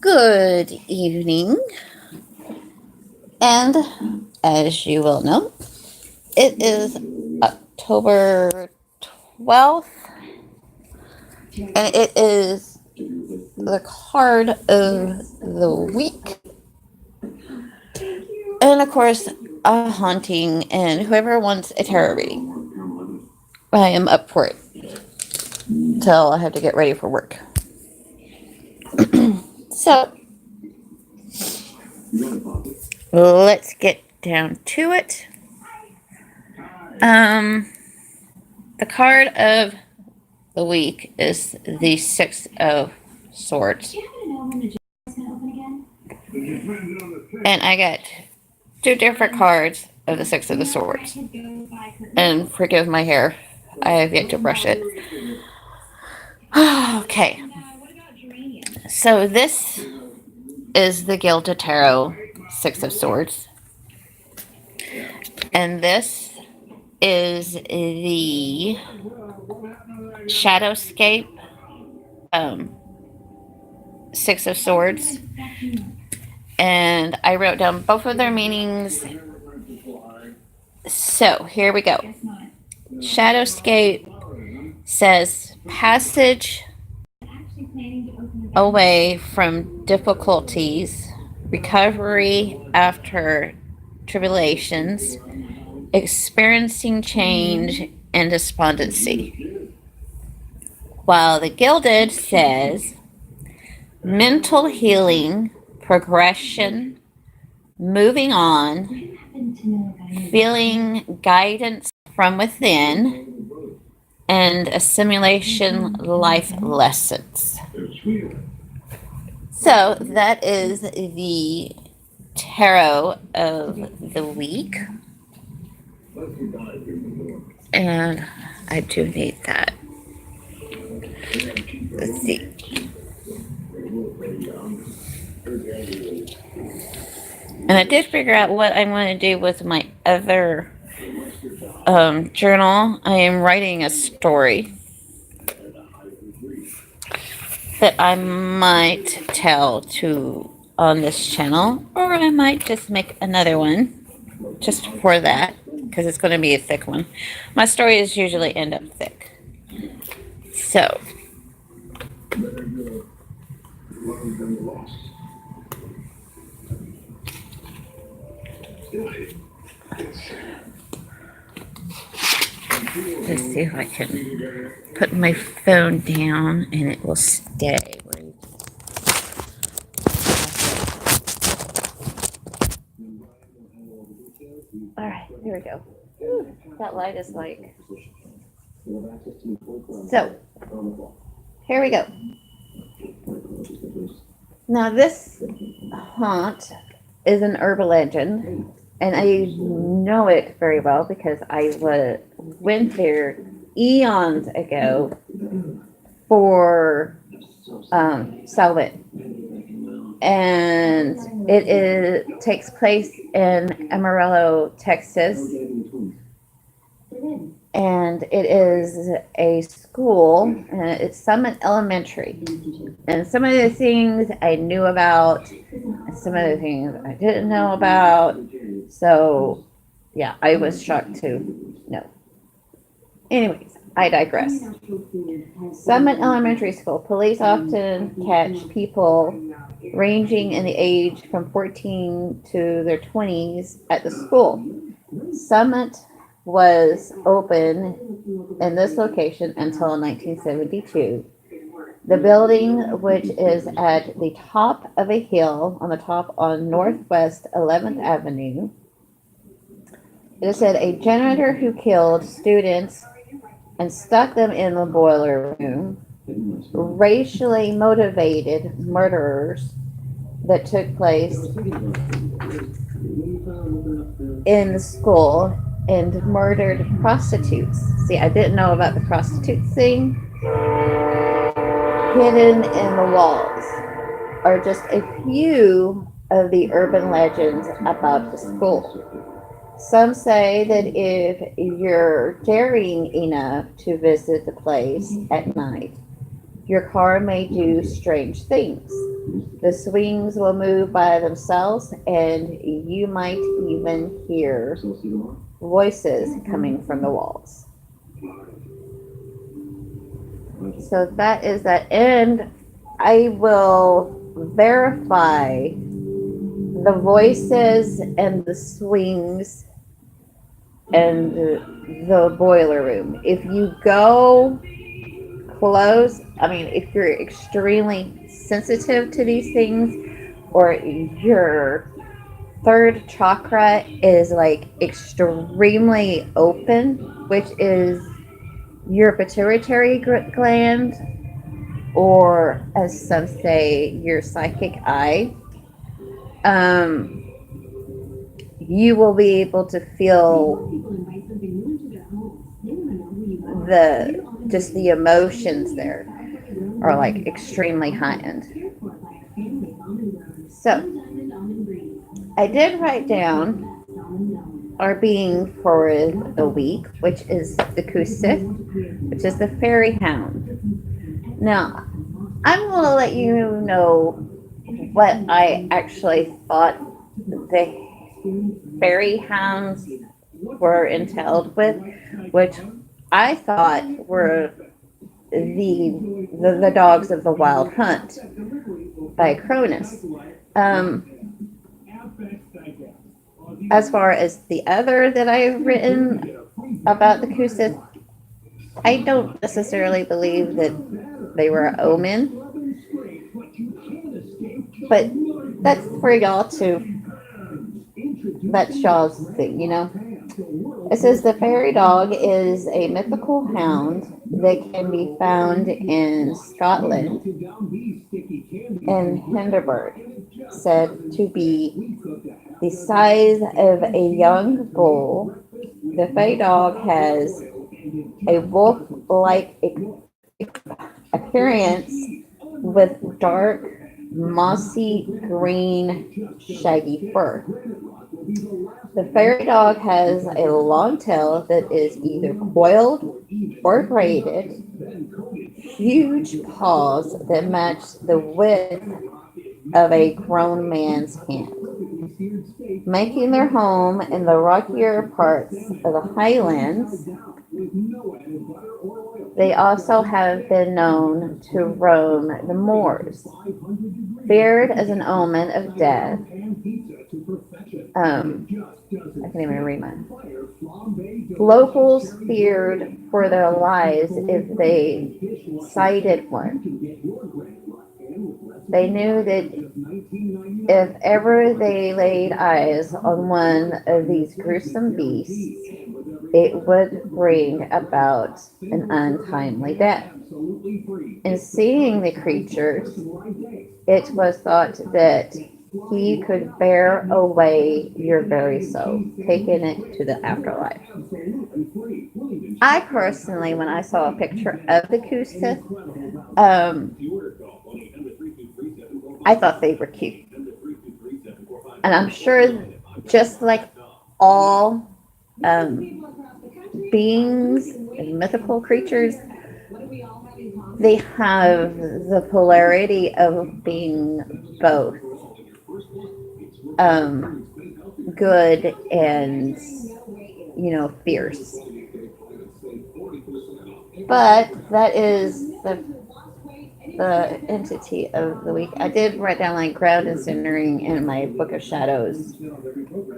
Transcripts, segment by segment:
Good evening, and as you will know, it is October 12th, and it is the card of the week. And of course, a haunting, and whoever wants a tarot reading, I am up for it till I have to get ready for work. So, let's get down to it. The card of the week is the Six of Swords. And I got two different cards of the Six of the Swords. And forgive my hair, I have yet to brush it. Okay. So this is the Gilded Tarot Six of Swords. And this is the Shadowscape Six of Swords. And I wrote down both of their meanings. So here we go. Shadowscape says passage away from difficulties, recovery after tribulations, experiencing change and despondency. While the Gilded says mental healing, progression, moving on, feeling guidance from within, and assimilation life lessons. So that is the tarot of the week. And I do need that. Let's see. And I did figure out what I'm going to do with my other journal. I am writing a story that I might tell to on this channel, or I might just make another one just for that, because it's going to be a thick one. My stories usually end up thick. So let's see if I can put my phone down and it will stay. All right, here we go. Ooh, that light is like... So, here we go. Now this haunt is an urban legend, and I know it very well because I went there eons ago for Salvin. And it takes place in Amarillo, Texas. And it is a school, and it's Summit Elementary. And some of the things I knew about, and some of the things I didn't know about. So, yeah, I was shocked to know. Anyways, I digress. Summit Elementary School. Police often catch people ranging in the age from 14 to their 20s at the school. Summit was open in this location until 1972. The building, which is at the top of a hill on Northwest 11th Avenue, it said a janitor who killed students and stuck them in the boiler room, racially motivated murderers that took place in the school, and murdered prostitutes. See, I didn't know about the prostitute thing. Hidden in the walls are just a few of the urban legends about the school. Some say that if you're daring enough to visit the place at night, your car may do strange things. The swings will move by themselves, and you might even hear voices coming from the walls. So that is that. And I will verify the voices and the swings and the boiler room. If you go close, I mean, if you're extremely sensitive to these things, or your third chakra is like extremely open, which is your pituitary gland, or as some say, your psychic eye, um, you will be able to feel the emotions there are like extremely heightened. So I did write down our being for the week, which is the Kusith, which is the fairy hound. Now, I'm going to let you know what I actually thought the fairy hounds were entailed with, which I thought were the dogs of the wild hunt by Cronus. As far as the other that I've written about the Kusith, I don't necessarily believe that they were an omen, but that's for y'all to, that's y'all's thing, you know. It says the fairy dog is a mythical hound that can be found in Scotland and Hinderburg, said to be the size of a young bull. The fairy dog has a wolf-like appearance with dark, mossy green, shaggy fur. The fairy dog has a long tail that is either coiled or braided, huge paws that match the width of a grown man's hand, making their home in the rockier parts of the highlands. They also have been known to roam the moors, feared as an omen of death. I can't even read mine. Locals feared for their lives if they sighted one. They knew that if ever they laid eyes on one of these gruesome beasts, it would bring about an untimely death. In seeing the creatures, it was thought that he could bear away your very soul, taking it to the afterlife. I personally, when I saw a picture of the Kusith, I thought they were cute. And I'm sure, just like all beings and mythical creatures, they have the polarity of being both good and, fierce. But that is the entity of the week. I did write down like ground and centering in my book of shadows,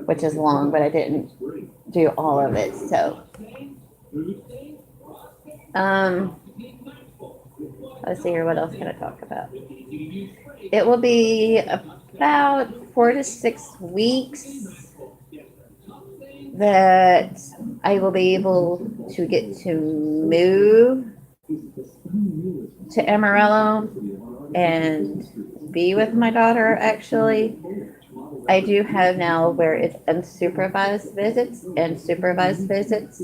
which is long, but I didn't do all of it. So, let's see here. What else can I talk about? It will be about 4 to 6 weeks that I will be able to get to move to Amarillo and be with my daughter. Actually, I do have now where it's unsupervised visits and supervised visits.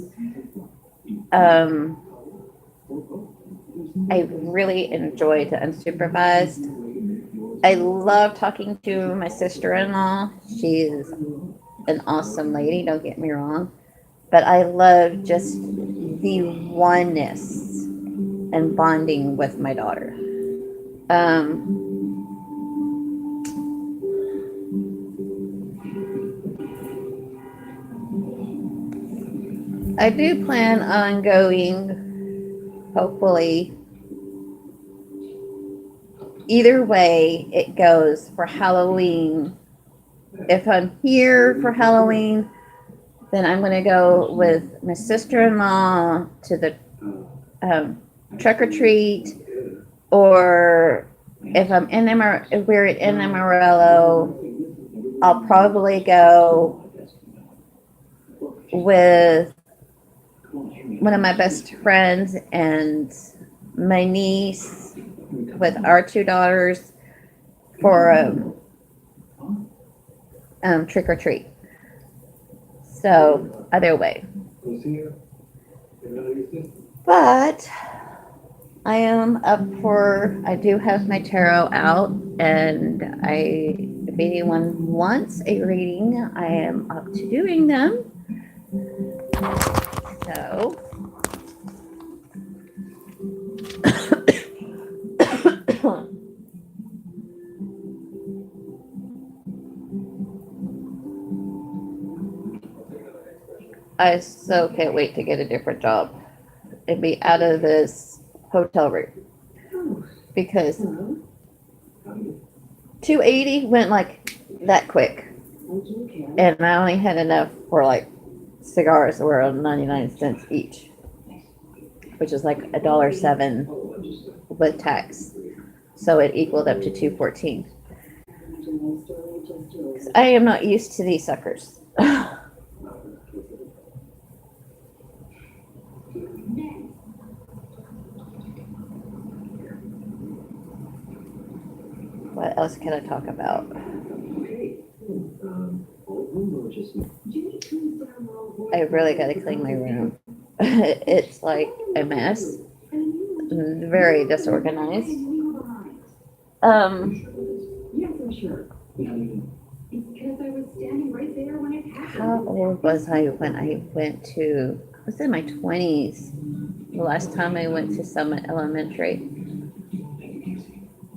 I really enjoyed the unsupervised. I love talking to my sister-in-law. She's an awesome lady, don't get me wrong. But I love just the oneness and bonding with my daughter. I do plan on going, hopefully, either way it goes for Halloween. If I'm here for Halloween, then I'm going to go with my sister-in-law to the trick or treat, or if if we're in Amarillo, I'll probably go with one of my best friends and my niece with our two daughters for trick or treat. So either way, but I am up for. I do have my tarot out, and if anyone wants a reading, I am up to doing them. So. I so can't wait to get a different job and be out of this hotel room, because 280 went like that quick, and I only had enough for like cigars that were 99 cents each, which is like $1.07 with tax, so it equaled up to 214. I am not used to these suckers. What else can I talk about? I really got to clean my room. It's like a mess, very disorganized. How old was I when I went to? I was in my 20s the last time I went to Summit Elementary.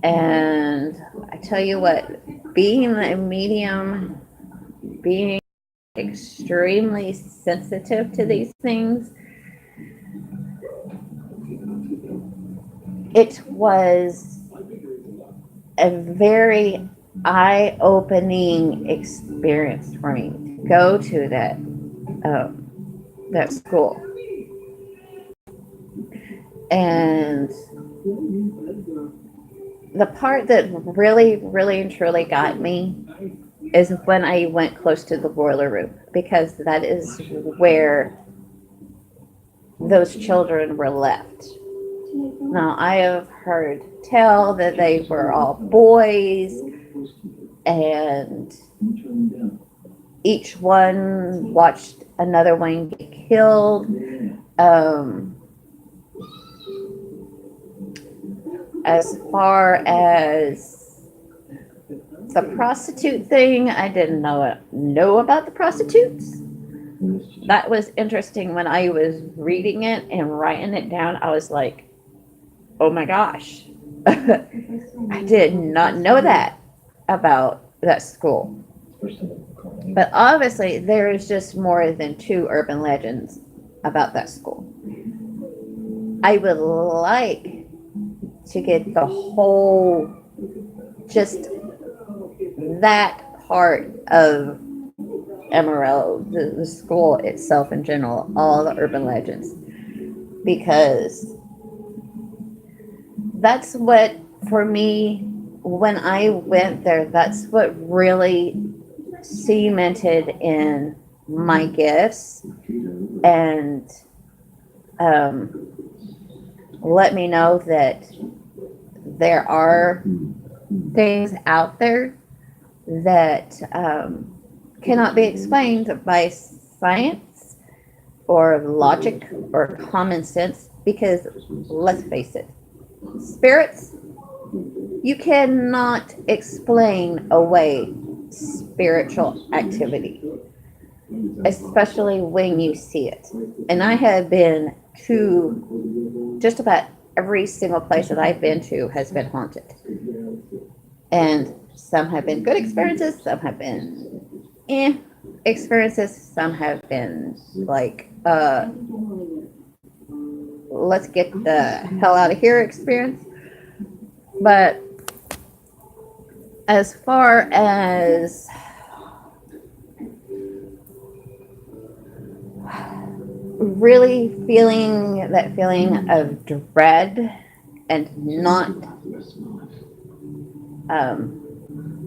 And I tell you what, being a medium, being extremely sensitive to these things, it was a very eye-opening experience for me to go to that school. And the part that really, really and truly got me is when I went close to the boiler room, because that is where those children were left. Now, I have heard tell that they were all boys, and each one watched another one get killed. As far as the prostitute thing, I didn't know about the prostitutes. That was interesting. When I was reading it and writing it down, I was like, oh my gosh. I did not know that about that school. But obviously, there is just more than 2 urban legends about that school. I would like to get the whole, just that part of Amarillo, the school itself in general, all the urban legends, because that's what, for me, when I went there, that's what really cemented in my gifts and let me know that there are things out there that cannot be explained by science or logic or common sense, because let's face it, spirits, you cannot explain away spiritual activity, especially when you see it. And I have been to just about every single place that I've been to has been haunted. And some have been good experiences, some have been experiences, some have been like uh, let's get the hell out of here experience. But as far as really feeling that feeling of dread and not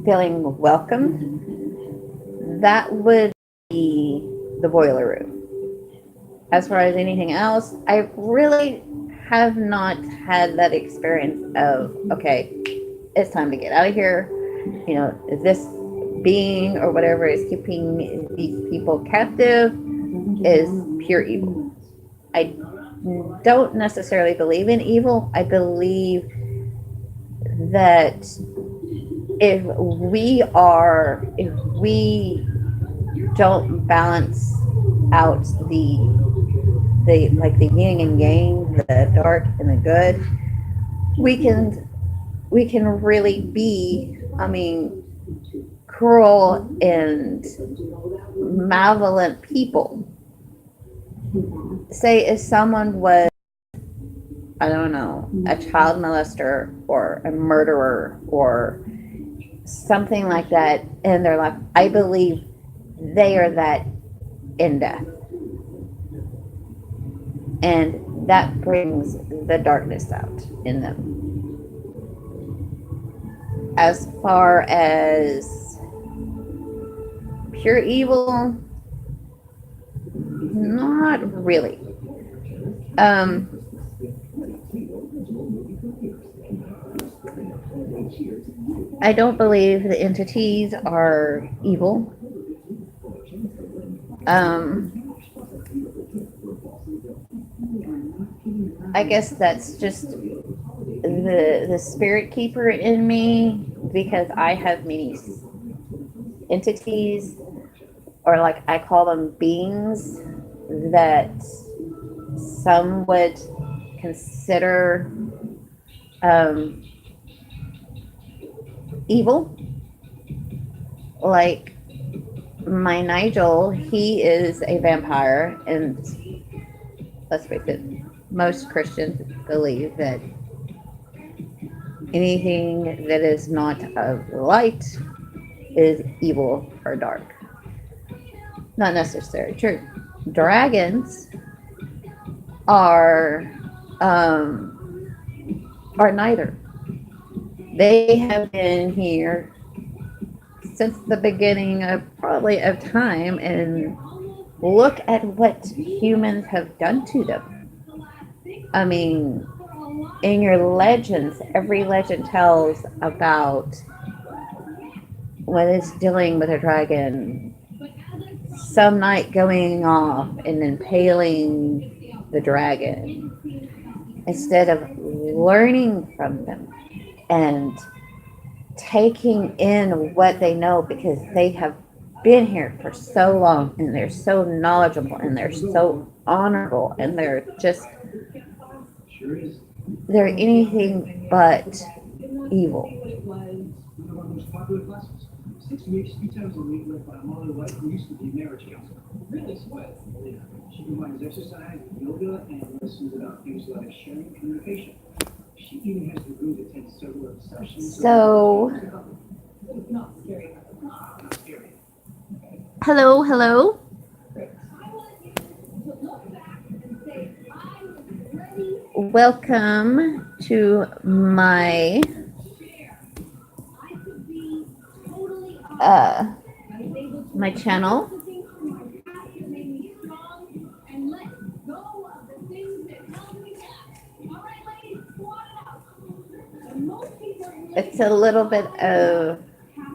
feeling welcomed, that would be the boiler room. As far as anything else, I really have not had that experience of, okay, it's time to get out of here. You know, is this being or whatever is keeping these people captive is pure evil. I don't necessarily believe in evil. I believe that if we don't balance out the like the yin and yang, the dark and the good, we can really be, I mean, cruel and malevolent people. Say if someone was, I don't know, a child molester or a murderer or something like that in their life, I believe they are that in death. And that brings the darkness out in them. As far as pure evil, not really. Um, I don't believe the entities are evil. I guess that's just the spirit keeper in me because I have many entities, or like I call them beings, that some would consider um, evil. Like my Nigel, he is a vampire, and let's face it, most Christians believe that anything that is not of light is evil or dark. Not necessarily true. Dragons are are neither. They have been here since the beginning of probably of time, and look at what humans have done to them. I mean, in your legends, every legend tells about when it's dealing with a dragon, some knight going off and impaling the dragon instead of learning from them and taking in what they know, because they have been here for so long and they're so knowledgeable and they're so honorable and they're anything but evil. So, hello, hello. Welcome to uh, my channel. It's a little bit of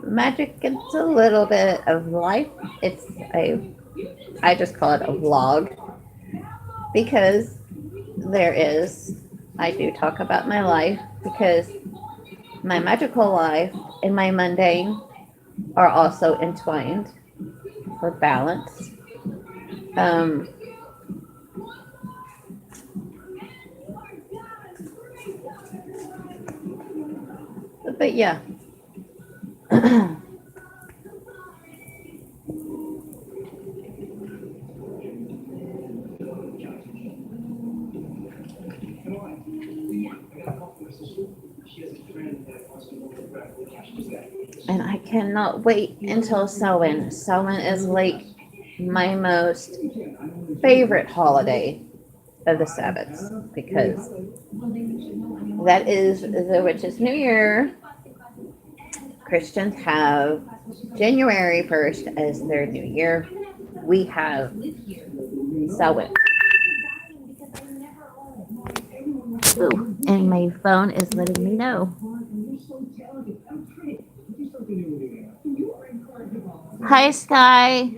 magic. It's a little bit of life. I just call it a vlog because I do talk about my life because my magical life and my mundane are also entwined for balance. Um, but yeah. And I cannot wait until Samhain. Samhain is like my most favorite holiday of the Sabbaths because that is the witch's new year. Christians have January 1st as their new year. We have Samhain. Ooh, and my phone is letting me know. Hi, Sky.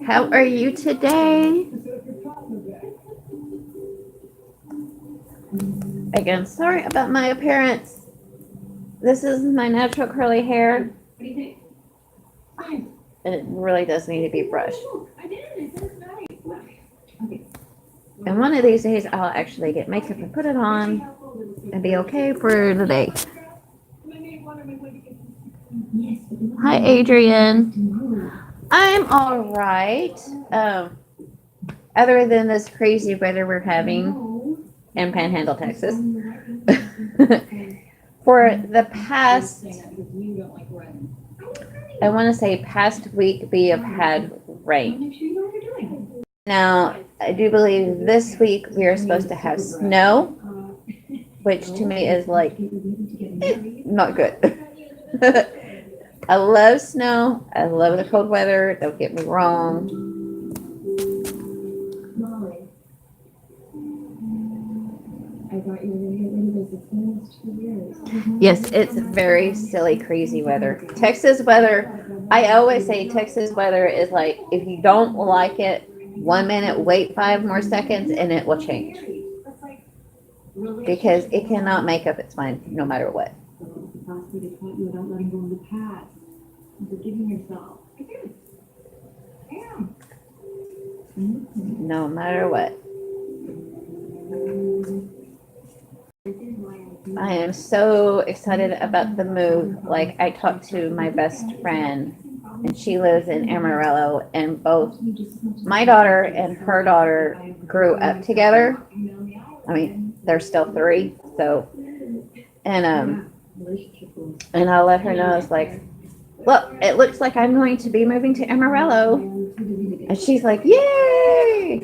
How are you today? Again, sorry about my appearance. This is my natural curly hair. And it really does need to be brushed. And one of these days, I'll actually get makeup and put it on and be okay for the day. Hi, Adrian. I'm all right. Other than this crazy weather we're having in Panhandle, Texas. For the past, I want to say past week, we have had rain. Now, I do believe this week we are supposed to have snow, which to me is like, not good. I love snow. I love the cold weather. Don't get me wrong. Yes, it's very silly, crazy weather. Texas weather, I always say Texas weather is like, if you don't like it, 1 minute, wait 5 more seconds, and it will change. Because it cannot make up its mind no matter what. No matter what. I am so excited about the move. Like, I talked to my best friend, and she lives in Amarillo, and both my daughter and her daughter grew up together. I mean, they're still 3, so, and I let her know, it's like, well, it looks like I'm going to be moving to Amarillo. And she's like, yay!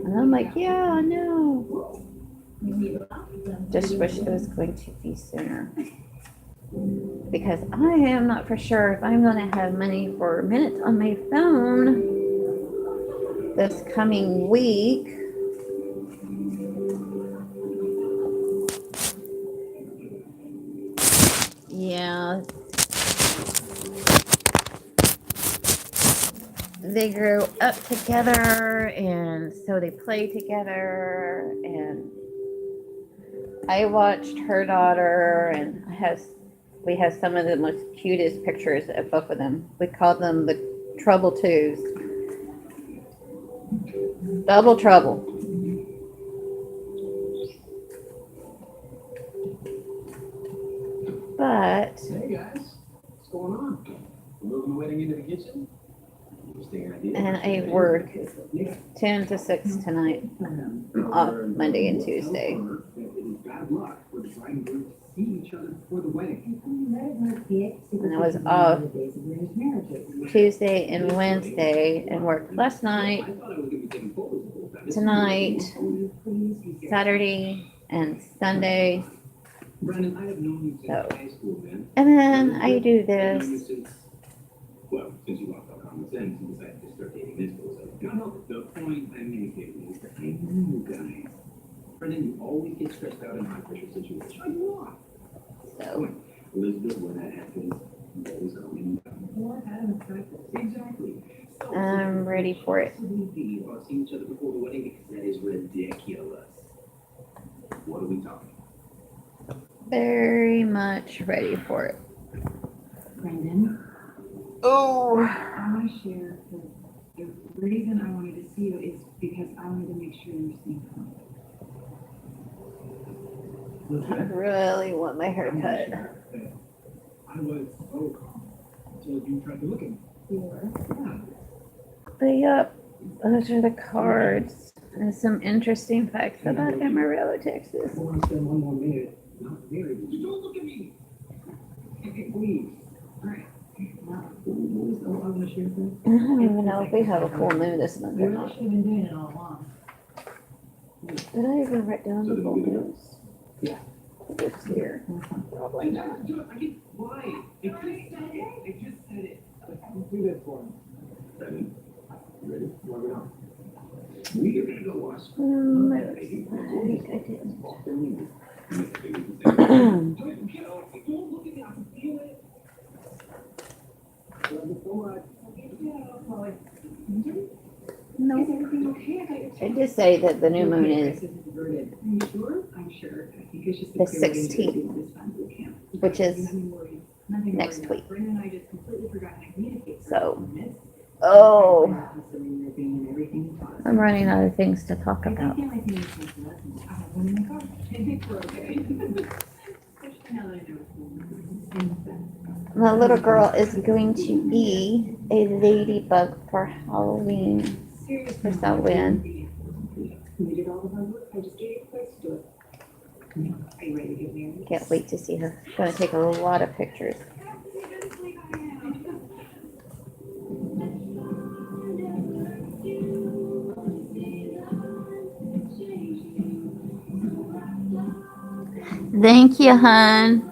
And I'm like, yeah, I know. Just wish it was going to be sooner. Because I am not for sure if I'm going to have money for minutes on my phone this coming week. Yeah. They grew up together, and so they play together, and I watched her daughter, and we have some of the most cutest pictures of both of them. We call them the Trouble Twos. Double trouble. But hey guys, what's going on? Moving the wedding into the kitchen? and I work 10 to 6 tonight. I'm off Monday and Tuesday. And I was off Tuesday and Wednesday and worked last night, tonight, Saturday, and Sunday. So, and then I do this. Well, since you lost all common sense and decided to start dating this person. No, the point I'm making is that I know you guys. Brendan, you always get stressed out in high pressure situations. I do not. So, Elizabeth, when that happens, you always come in. Exactly. So, I'm ready for it. We are seeing each other before the wedding because that is ridiculous. What are we talking? Very much ready for it. Brendan, Oh, I want to share the reason I wanted to see you is because I wanted to make sure you're staying calm. I really want my hair cut. was so calm until you tried to look at me. Yeah. But yep, those are the cards and some interesting facts about Amarillo, Texas. I want to spend one more minute. Not very. Don't look at me. Okay, please. All right. Wow. What was I want to share with you? I don't even know if we have a full moon this month or We not. should have been doing it all along. Did I even write down the full moons? Yeah. It's here. Probably not. Why? I just said it. Do that for me. Ready? Ready? Where are we on? We are gonna go watch. I didn't. Don't look at me. I can feel it. Love you so much. No. Is everything okay? I got your I just say that the new moon is Are you sure? I'm sure. I think it's just the 16th, which is next week. Brandon and I just completely forgot how to communicate. So, oh, I'm running out of things to talk I about. feel like maybe it's lessons. I have one in my car. I think we're okay. Especially now that I know it's My little girl is going to be a ladybug for Halloween. serious. Guess I'll win. You did all the hard work. I just gave you a place to do it. Are you ready to get married? Can't wait to see her. Gonna take a lot of pictures. Thank you, hon.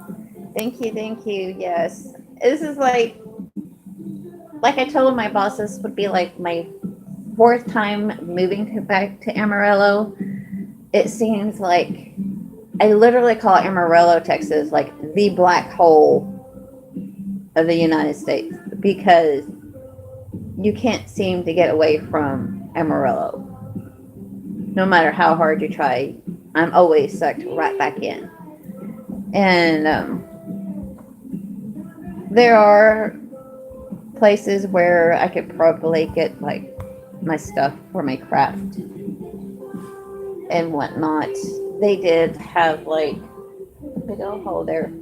Thank you. Yes. This is like I told my boss, this would be like my fourth time moving back to Amarillo. It seems like I literally call Amarillo, Texas, like the black hole of the United States because you can't seem to get away from Amarillo. No matter how hard you try, I'm always sucked right back in. And there are places where I could probably get like my stuff for my craft and whatnot. They did have like a big old hole there.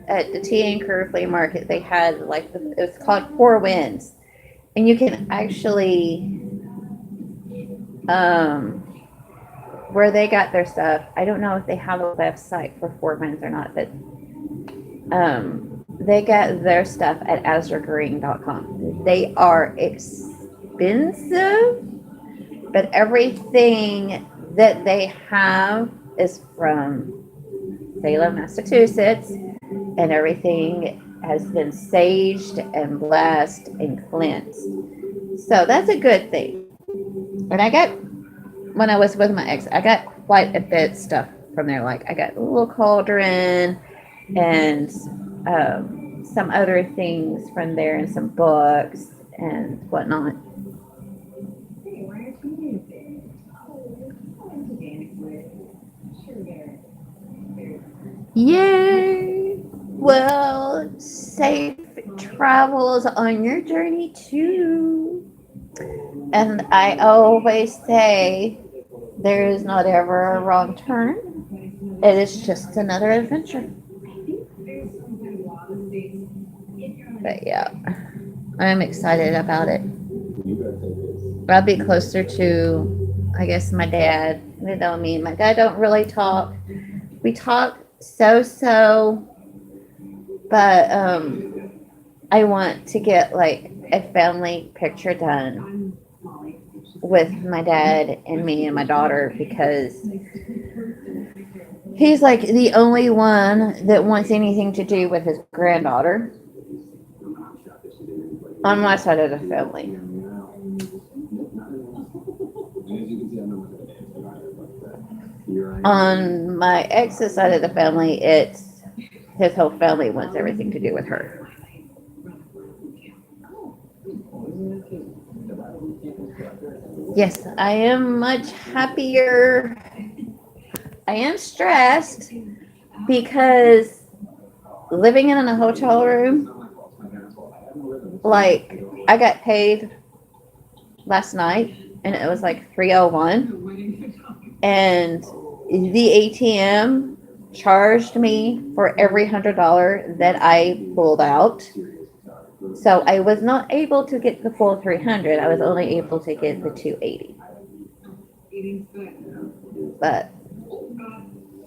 At the Tea Anchor Flea Market, they had like it's called Four Winds, and you can actually where they got their stuff. I don't know if they have a website for Four Winds or not, but they got their stuff at azurgreen.com. They are expensive, but everything that they have is from Salem, Massachusetts, and everything has been saged and blessed and cleansed. So that's a good thing. And I got, when I was with my ex, I got quite a bit of stuff from there. Like I got a little cauldron and some other things from there and some books and whatnot. Yay! Well, safe travels on your journey too. And I always say there is not ever a wrong turn. It is just another adventure. But yeah, I'm excited about it. I'll be closer to, I guess, my dad. You know, me and my dad don't really talk. We talk so, but I want to get like a family picture done with my dad and me and my daughter because he's like the only one that wants anything to do with his granddaughter on my side of the family. On my ex's side of the family, it's his whole family wants everything to do with her. Yes, I am much happier. I am stressed because living in a hotel room, like I got paid last night and it was like 3:01 and the ATM charged me for every $100 that I pulled out. So I was not able to get the full 300. I was only able to get the 280. But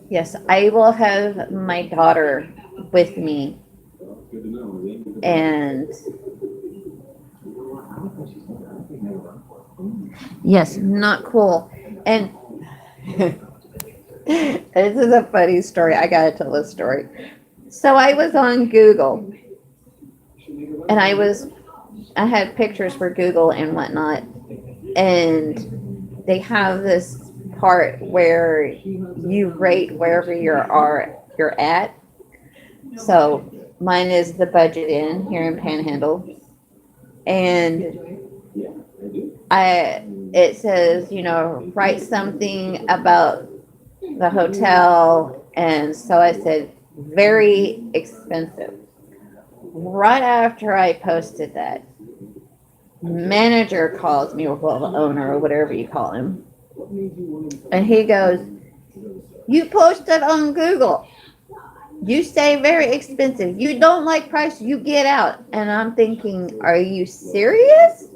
yes, I will have my daughter with me, and yes, not cool. And this is a funny story. I gotta tell this story. So I was on Google, and I had pictures for Google and whatnot, and they have this part where you rate wherever you're at. So mine is the Budget Inn here in Panhandle, and it says, write something about the hotel, and so I said very expensive. Right after I posted that, manager calls me, or well, the owner or whatever you call him, and he goes, "You posted on Google. You say very expensive. You don't like price, you get out." And I'm thinking, are you serious?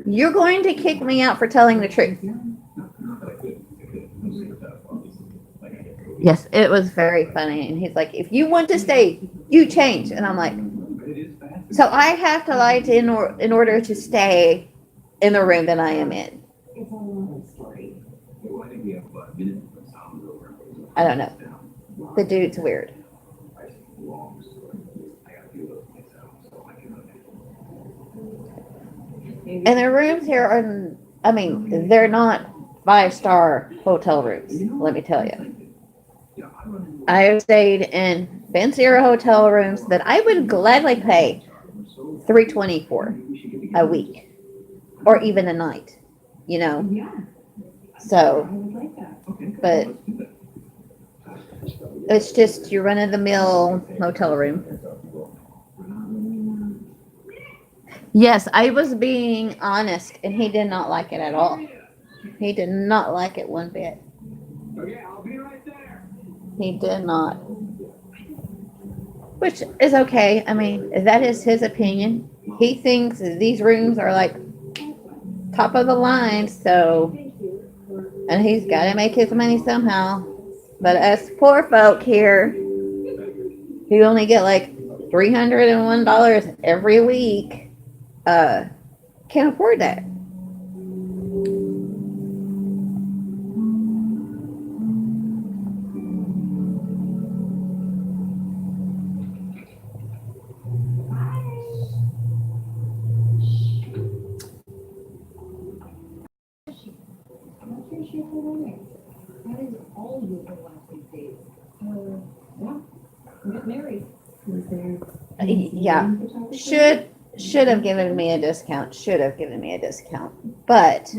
You're going to kick me out for telling the truth. Yes, it was very funny. And he's like, if you want to stay, you change. And I'm like, so I have to lie to in order to stay in the room that I am in. I don't know. The dude's weird. And the rooms here are, they're not 5-star hotel rooms, let me tell you. I have stayed in fancier hotel rooms that I would gladly pay $320 for a week or even a night, So, but it's just your run-of-the-mill motel room. Yes, I was being honest, and he did not like it at all. He did not like it one bit. Okay, I'll be right there. He did not. Which is okay. That is his opinion. He thinks these rooms are like top of the line, so, and he's got to make his money somehow. But us poor folk here, who only get like $301 every week, can't afford that. That is all you the last few days. Yeah, we got married. Was there? Yeah. Should have given me a discount. But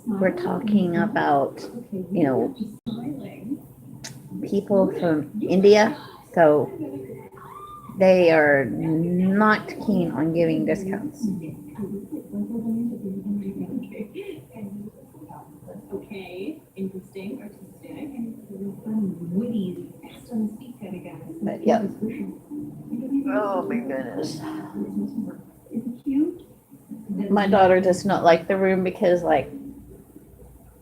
we're talking about, people from India, so they are not keen on giving discounts. Okay, interesting, artistic, witty, fast on the feet kind of guy. But yeah. Oh my goodness. My daughter does not like the room because, like,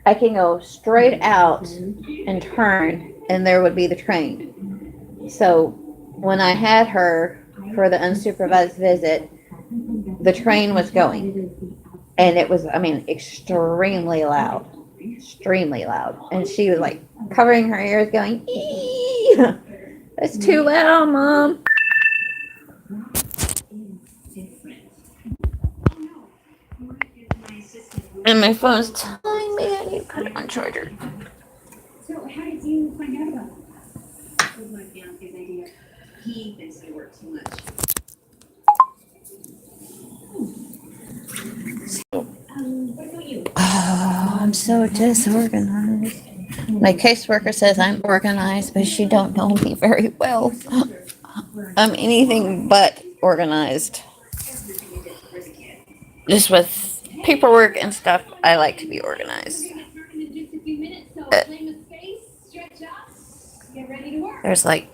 I can go straight out and turn, and there would be the train. So when I had her for the unsupervised visit, the train was going, and it was, extremely loud. Extremely loud. And she was like covering her ears going, "Ee! It's too loud, Mom." And my phone's telling me I need to put it on charger. So how did you find out about it? It was my fiance's idea. He thinks I work too much. What about you? Oh, I'm so disorganized. My caseworker says I'm organized, but she don't know me very well. I'm anything but organized. Just with paperwork and stuff, I like to be organized. There's like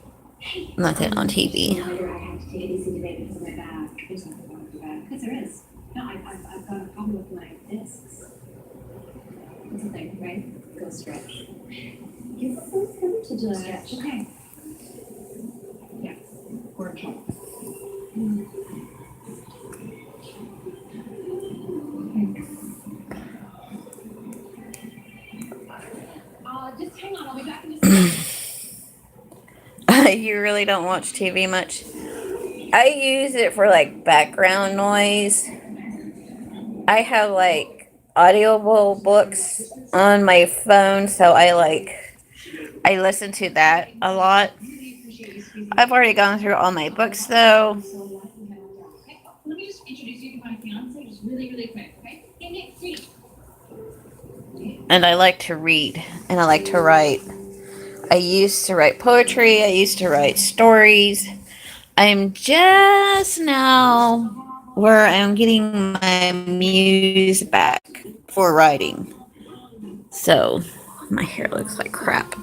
nothing on TV. I had to take it easy today because of my back. There's nothing wrong with your back. Because there is. No, I've got a problem with my discs. It's a thing, right? Go stretch. Give us some time to just stretch. Okay. Yeah. Or jump. Just hang on. I'll be back in just a second. You really don't watch TV much? I use it for like background noise. I have like audible books on my phone, so I listen to that a lot. I've already gone through all my books though, Let me just introduce you to my fiance, just really, really quick, okay? Hey, Nick, sweetie. and I like to read and I like to write. I used to write poetry, I used to write stories. I'm just now where I'm getting my muse back for writing. So, my hair looks like crap.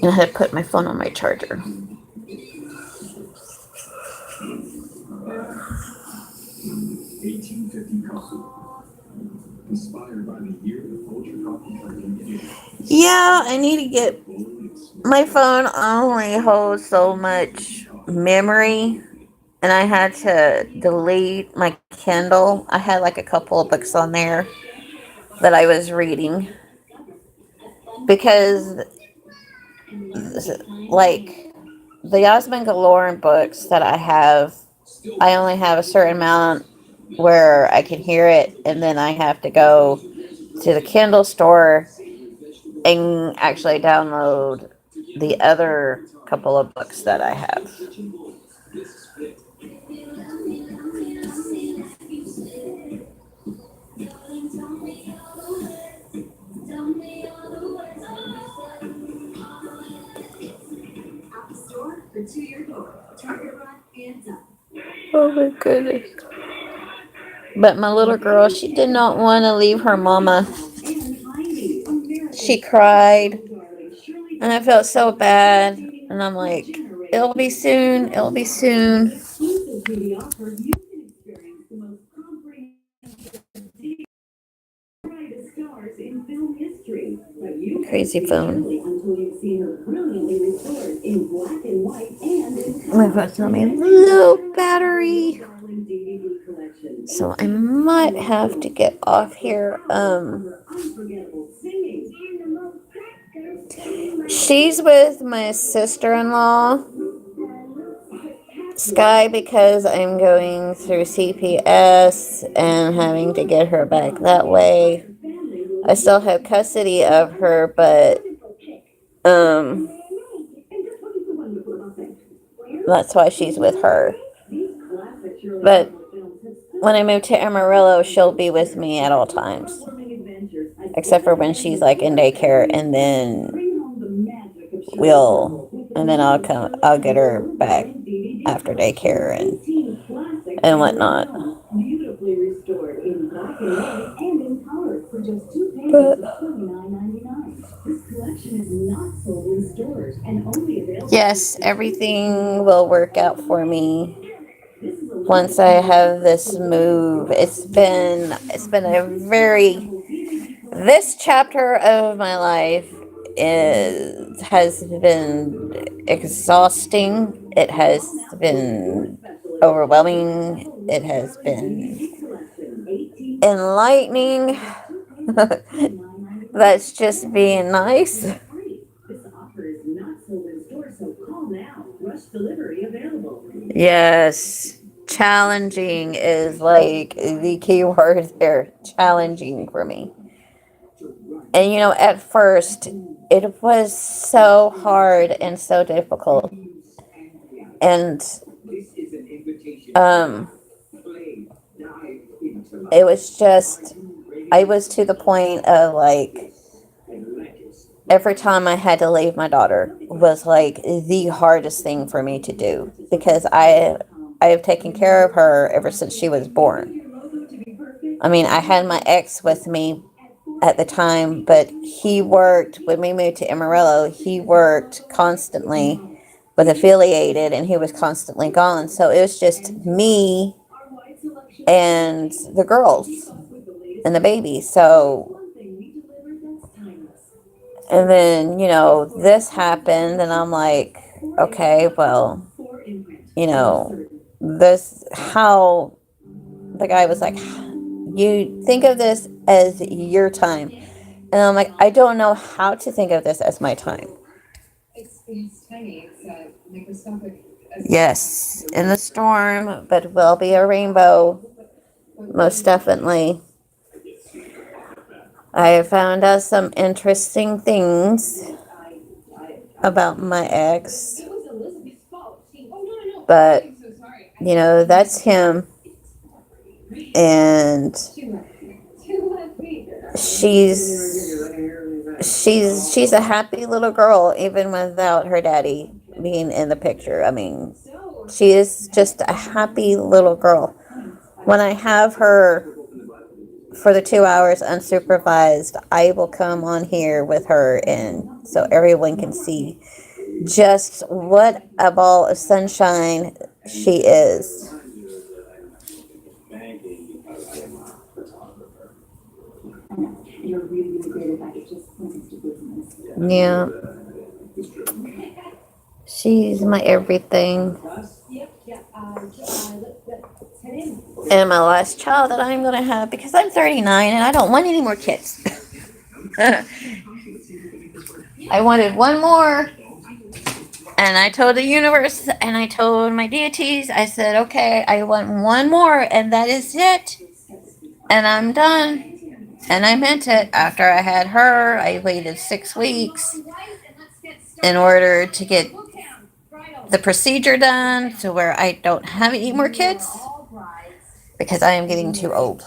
And I had to put my phone on my charger. 1850 coffee. Inspired by the year the Folger coffee company. Yeah, I need to get. My phone only holds so much memory, and I had to delete my Kindle. I had like a couple of books on there that I was reading because, like, the Osmond Galoran books that I have, I only have a certain amount where I can hear it, and then I have to go to the Kindle store and actually download the other couple of books that I have. Oh my goodness. But my little girl, she did not want to leave her mama. She cried, and I felt so bad. And I'm like, it'll be soon, it'll be soon. Crazy phone. My phone's telling me low battery. So I might have to get off here. She's with my sister-in-law, Sky, because I'm going through CPS and having to get her back that way. I still have custody of her, but that's why she's with her. But when I move to Amarillo, she'll be with me at all times, except for when she's like in daycare, and then I'll get her back after daycare and whatnot. But yes, everything will work out for me once I have this move. It's been a very, this chapter of my life has been exhausting. It has been overwhelming. It has been enlightening. That's just being nice. Yes, challenging is like the key word there. Challenging for me. And you know, at first, it was so hard and so difficult. And it was just, I was to the point of like, every time I had to leave my daughter was like the hardest thing for me to do, because I have taken care of her ever since she was born. I mean, I had my ex with me at the time, but he worked, when we moved to Amarillo, he worked constantly with affiliated and he was constantly gone. So it was just me and the girls and the baby. So, and then, this happened and I'm like, okay, well, this, how the guy was like, you think of this as your time. And I'm like, I don't know how to think of this as my time. It's tiny. It's microscopic. Yes, in the storm, but will be a rainbow, most definitely. I have found out some interesting things about my ex, but that's him, and she's a happy little girl even without her daddy being in the picture. I mean, she is just a happy little girl. When I have her for the 2 hours unsupervised, I will come on here with her and so everyone can see just what a ball of sunshine she is. Yeah. She's my everything. And my last child that I'm going to have, because I'm 39 and I don't want any more kids. I wanted one more. And I told the universe and I told my deities, I said, okay, I want one more and that is it. And I'm done. And I meant it. After I had her, I waited 6 weeks in order to get the procedure done to where I don't have any more kids. Because I am getting too old.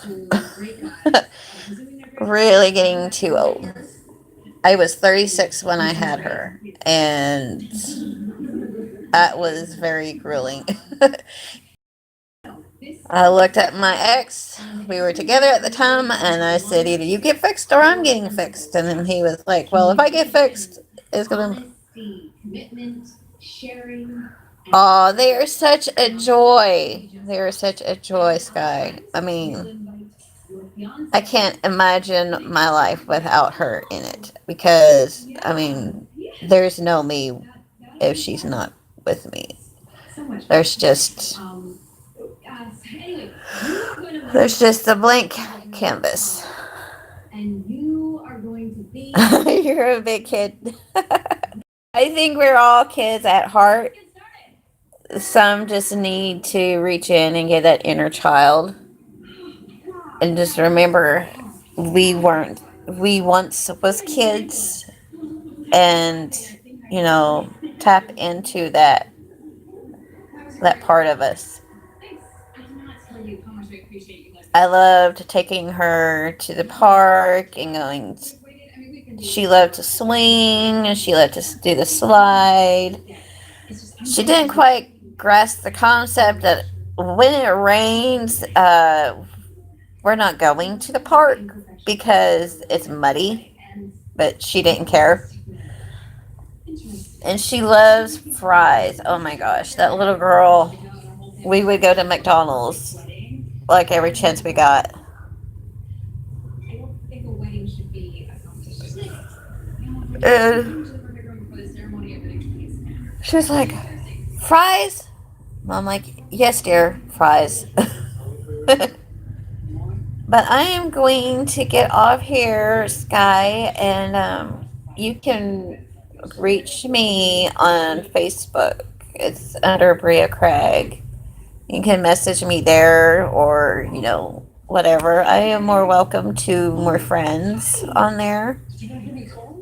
Really getting too old. I was 36 when I had her. And that was very grueling. I looked at my ex. We were together at the time. And I said, either you get fixed or I'm getting fixed. And then he was like, well, if I get fixed, it's going to... Oh, they are such a joy. They are such a joy, Sky. I mean, I can't imagine my life without her in it. Because, I mean, there's no me if she's not with me. There's just a blank canvas. You're a big kid. I think we're all kids at heart. Some just need to reach in and get that inner child. And just remember, we once was kids. And, tap into that part of us. I loved taking her to the park and going. She loved to swing and she loved to do the slide. She didn't quite grasp the concept that when it rains, we're not going to the park because it's muddy. But she didn't care. And she loves fries. Oh my gosh, that little girl. We would go to McDonald's like every chance we got. She was like, fries? I'm like, yes, dear, fries. But I am going to get off here, Sky, and you can reach me on Facebook. It's under Bria Craig. You can message me there or, whatever. I am more welcome to more friends on there.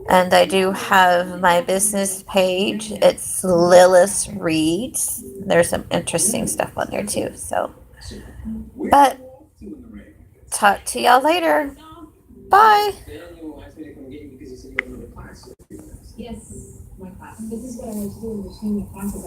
And I do have my business page. It's Lilith Reads. There's some interesting stuff on there too. So, but talk to y'all later. Bye. Yes, my class. This is what I was doing between the classes.